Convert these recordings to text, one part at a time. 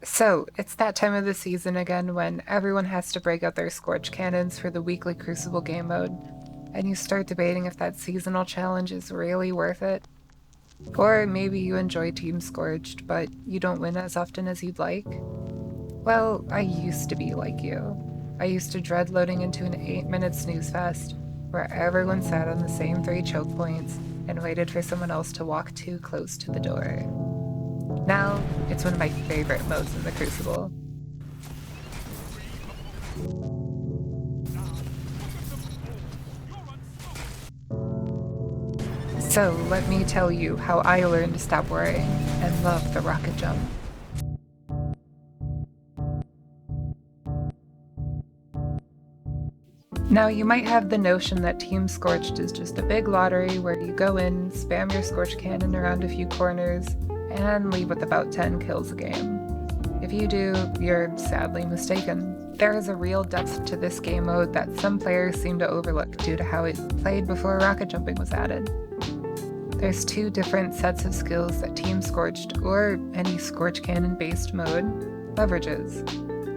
So, it's that time of the season again when everyone has to break out their Scorch cannons for the weekly Crucible game mode, and you start debating if that seasonal challenge is really worth it. Or maybe you enjoy Team Scorched, but you don't win as often as you'd like. Well, I used to be like you. I used to dread loading into an 8-minute snooze fest, where everyone sat on the same 3 choke points and waited for someone else to walk too close to the door. Now, it's one of my favorite modes in the Crucible. So, let me tell you how I learned to stop worrying and love the rocket jump. Now, you might have the notion that Team Scorched is just a big lottery where you go in, spam your Scorch cannon around a few corners, and leave with about 10 kills a game. If you do, you're sadly mistaken. There is a real depth to this game mode that some players seem to overlook due to how it played before rocket jumping was added. There's 2 different sets of skills that Team Scorched, or any Scorch cannon-based mode, leverages: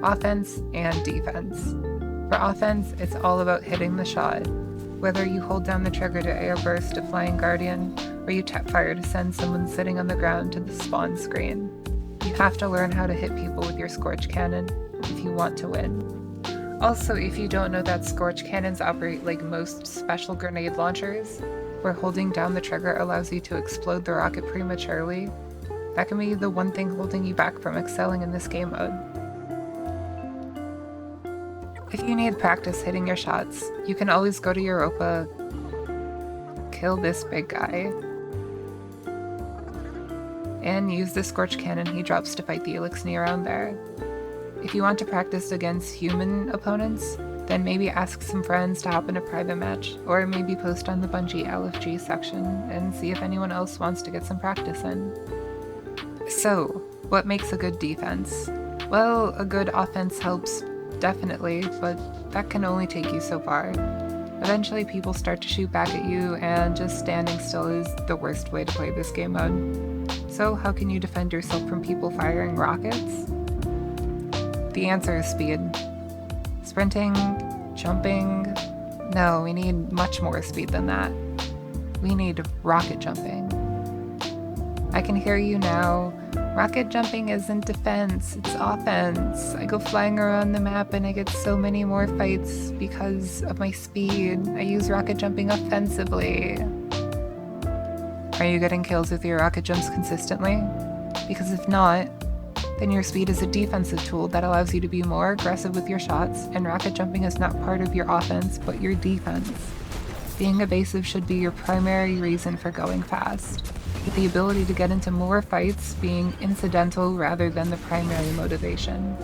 offense and defense. For offense, it's all about hitting the shot. Whether you hold down the trigger to airburst a flying guardian, or you tap fire to send someone sitting on the ground to the spawn screen, you have to learn how to hit people with your Scorch cannon if you want to win. Also, if you don't know that Scorch cannons operate like most special grenade launchers, where holding down the trigger allows you to explode the rocket prematurely, that can be the one thing holding you back from excelling in this game mode. If you need practice hitting your shots, you can always go to Europa, kill this big guy, and use the Scorch cannon he drops to fight the Elixni around there. If you want to practice against human opponents, then maybe ask some friends to hop in a private match, or maybe post on the Bungie LFG section and see if anyone else wants to get some practice in. So, what makes a good defense? Well, a good offense helps, definitely, but that can only take you so far. Eventually people start to shoot back at you, and just standing still is the worst way to play this game mode. So how can you defend yourself from people firing rockets? The answer is speed. Sprinting, jumping, no, we need much more speed than that. We need rocket jumping. I can hear you now. Rocket jumping isn't defense, it's offense. I go flying around the map and I get so many more fights because of my speed. I use rocket jumping offensively. Are you getting kills with your rocket jumps consistently? Because if not, then your speed is a defensive tool that allows you to be more aggressive with your shots, and rocket jumping is not part of your offense, but your defense. Being evasive should be your primary reason for going fast, with the ability to get into more fights being incidental rather than the primary motivation.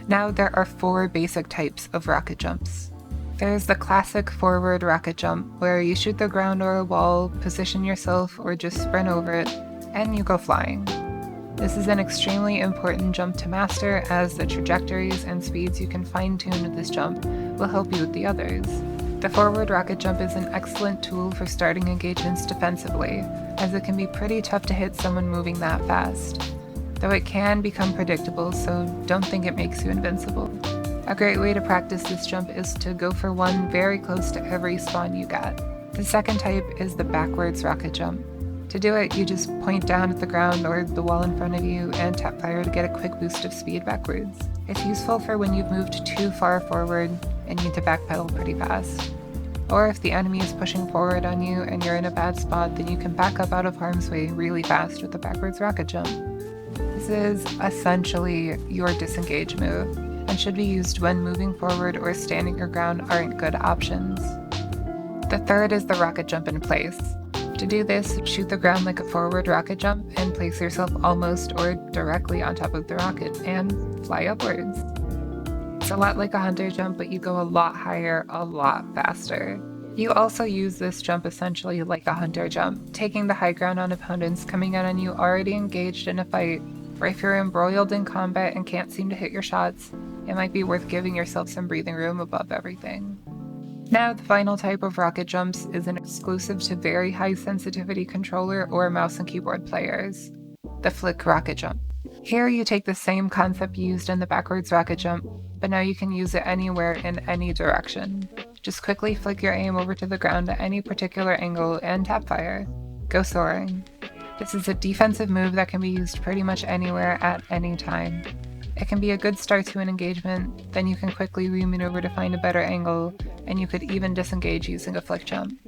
Now there are 4 basic types of rocket jumps. There's the classic forward rocket jump, where you shoot the ground or a wall, position yourself, or just sprint over it, and you go flying. This is an extremely important jump to master, as the trajectories and speeds you can fine-tune with this jump will help you with the others. The forward rocket jump is an excellent tool for starting engagements defensively, as it can be pretty tough to hit someone moving that fast. Though it can become predictable, so don't think it makes you invincible. A great way to practice this jump is to go for one very close to every spawn you get. The second type is the backwards rocket jump. To do it, you just point down at the ground or the wall in front of you and tap fire to get a quick boost of speed backwards. It's useful for when you've moved too far forward and need to backpedal pretty fast. Or if the enemy is pushing forward on you and you're in a bad spot, then you can back up out of harm's way really fast with the backwards rocket jump. This is essentially your disengage move, and should be used when moving forward or standing your ground aren't good options. The third is the rocket jump in place. To do this, shoot the ground like a forward rocket jump and place yourself almost or directly on top of the rocket and fly upwards. It's a lot like a hunter jump, but you go a lot higher, a lot faster. You also use this jump essentially like a hunter jump, taking the high ground on opponents coming out on you already engaged in a fight, or if you're embroiled in combat and can't seem to hit your shots, it might be worth giving yourself some breathing room above everything. Now, the final type of rocket jumps is an exclusive to very high sensitivity controller or mouse and keyboard players. the flick rocket jump. Here you take the same concept used in the backwards rocket jump, but now you can use it anywhere in any direction. Just quickly flick your aim over to the ground at any particular angle and tap fire. Go Soaring. This is a defensive move that can be used pretty much anywhere at any time. It can be a good start to an engagement, then you can quickly re-maneuver to find a better angle, and you could even disengage using a flick jump.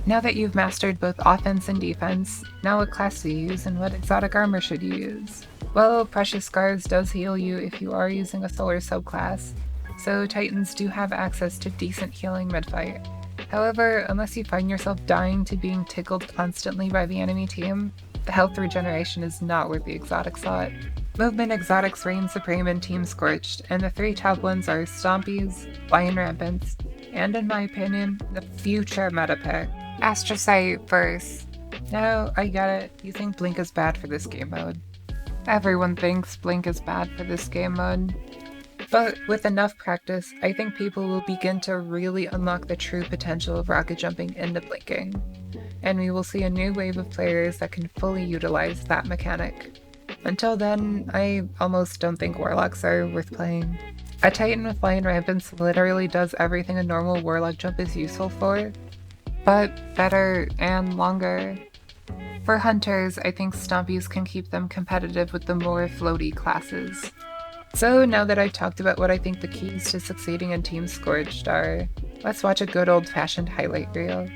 Now that you've mastered both offense and defense, now what class do you use and what exotic armor should you use? Well, Precious Scars does heal you if you are using a solar subclass, so Titans do have access to decent healing mid-fight. However, unless you find yourself dying to being tickled constantly by the enemy team, the health regeneration is not worth the exotic slot. Movement exotics reign supreme in Team Scorched, and the 3 top ones are Stompies, Lion Rampants, and in my opinion, the future meta pick, Astrocyte first. No, I get it, you think Blink is bad for this game mode. Everyone thinks Blink is bad for this game mode. But with enough practice, I think people will begin to really unlock the true potential of rocket jumping into blinking, and we will see a new wave of players that can fully utilize that mechanic. Until then, I almost don't think Warlocks are worth playing. A Titan with Lion Rampants literally does everything a normal Warlock jump is useful for, but better and longer. For Hunters, I think Stompies can keep them competitive with the more floaty classes. So now that I've talked about what I think the keys to succeeding in Team Scorched are, let's watch a good old-fashioned highlight reel.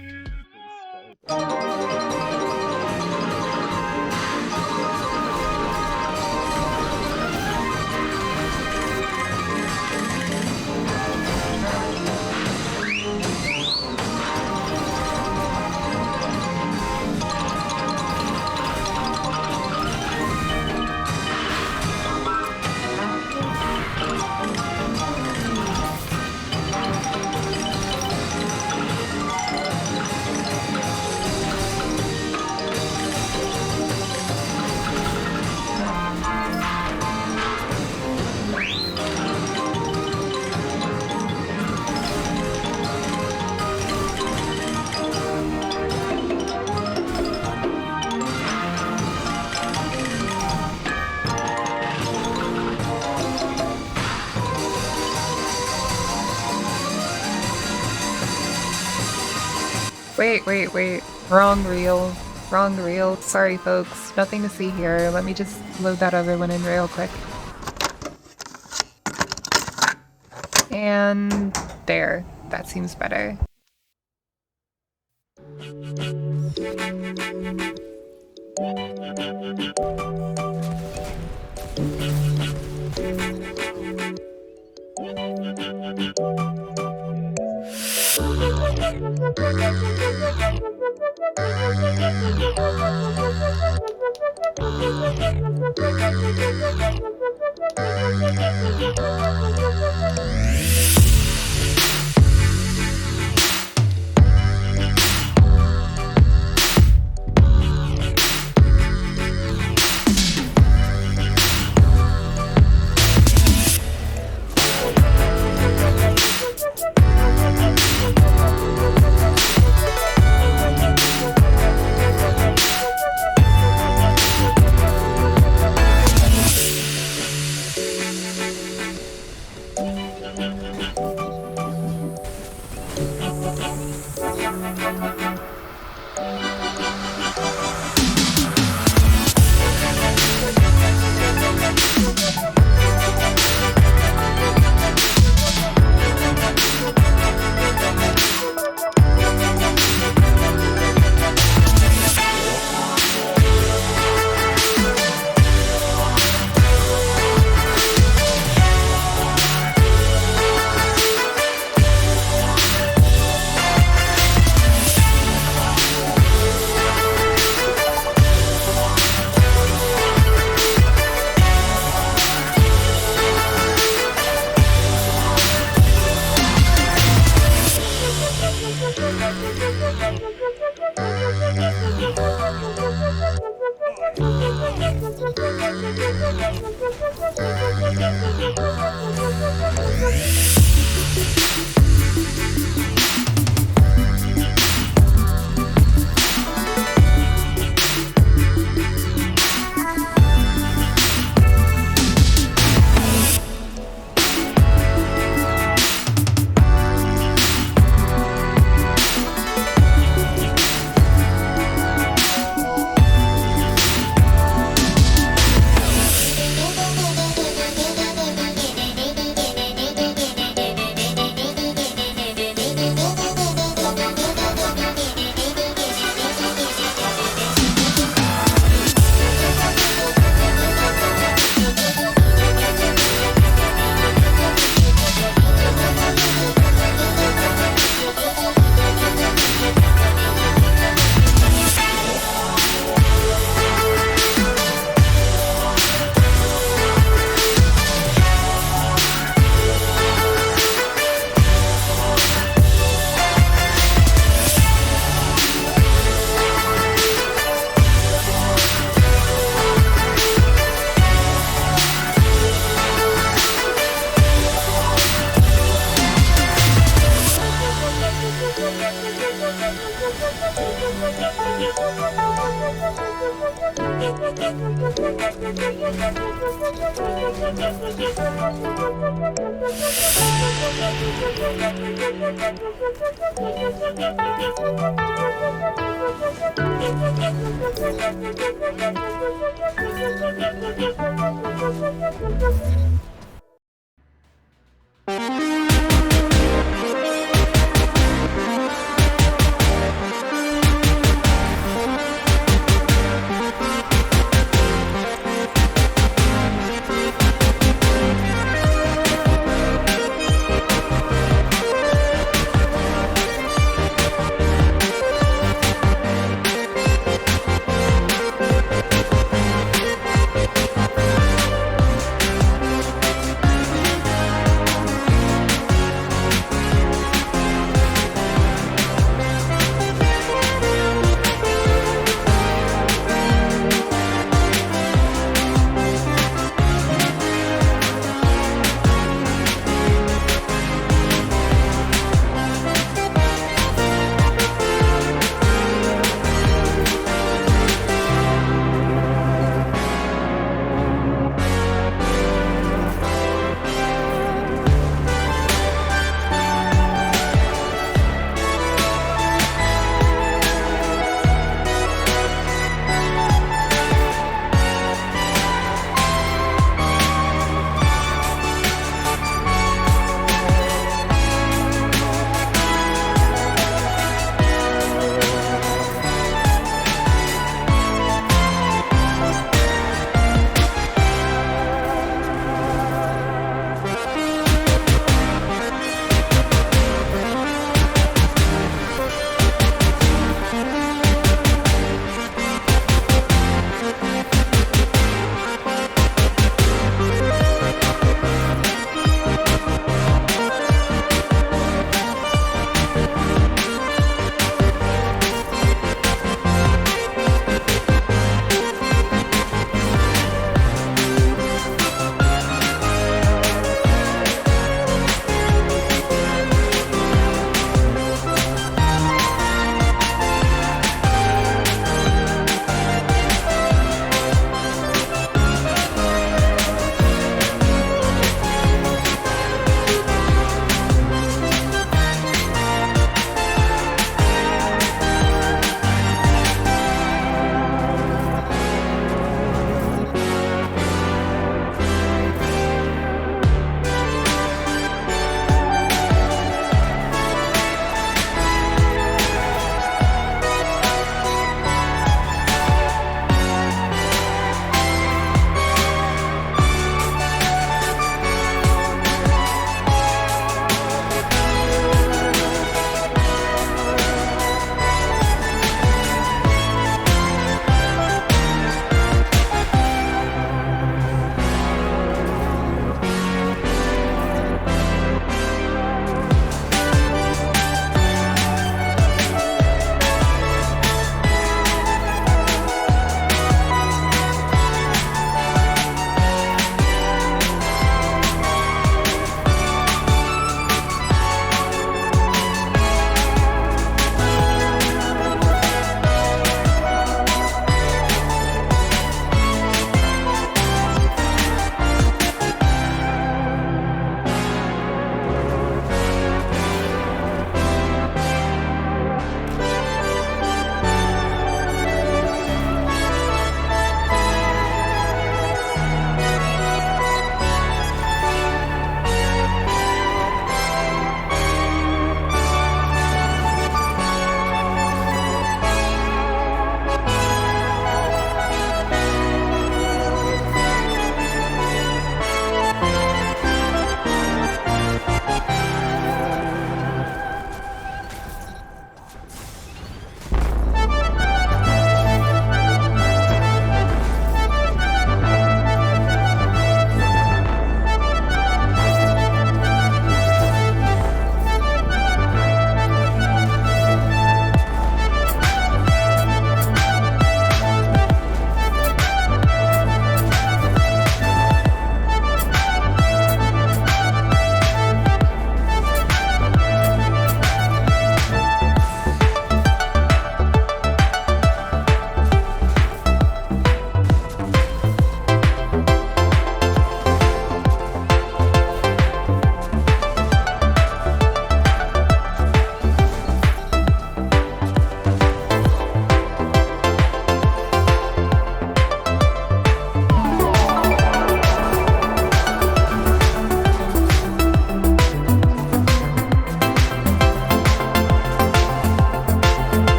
Wait. Wrong reel. Sorry folks, nothing to see here. Let me just load that other one in real quick. And there, that seems better.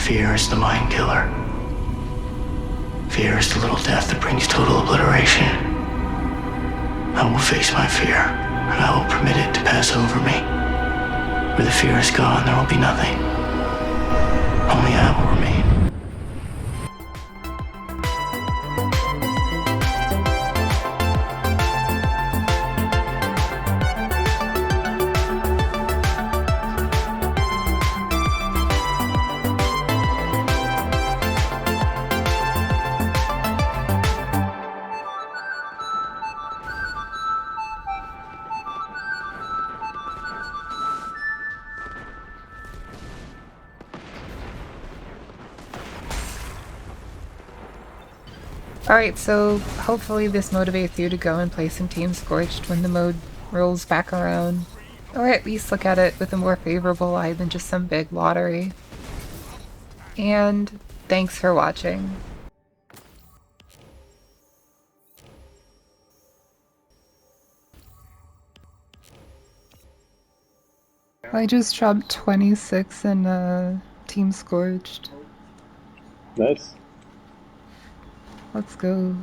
Fear is the mind killer. Fear is the little death that brings total obliteration. I will face my fear, and I will permit it to pass over me. Where the fear is gone, there will be nothing. Only I will remain. Alright, so hopefully this motivates you to go and play some Team Scorched when the mode rolls back around. Or at least look at it with a more favorable eye than just some big lottery. And thanks for watching. I just dropped 26 in Team Scorched. Nice. Let's go.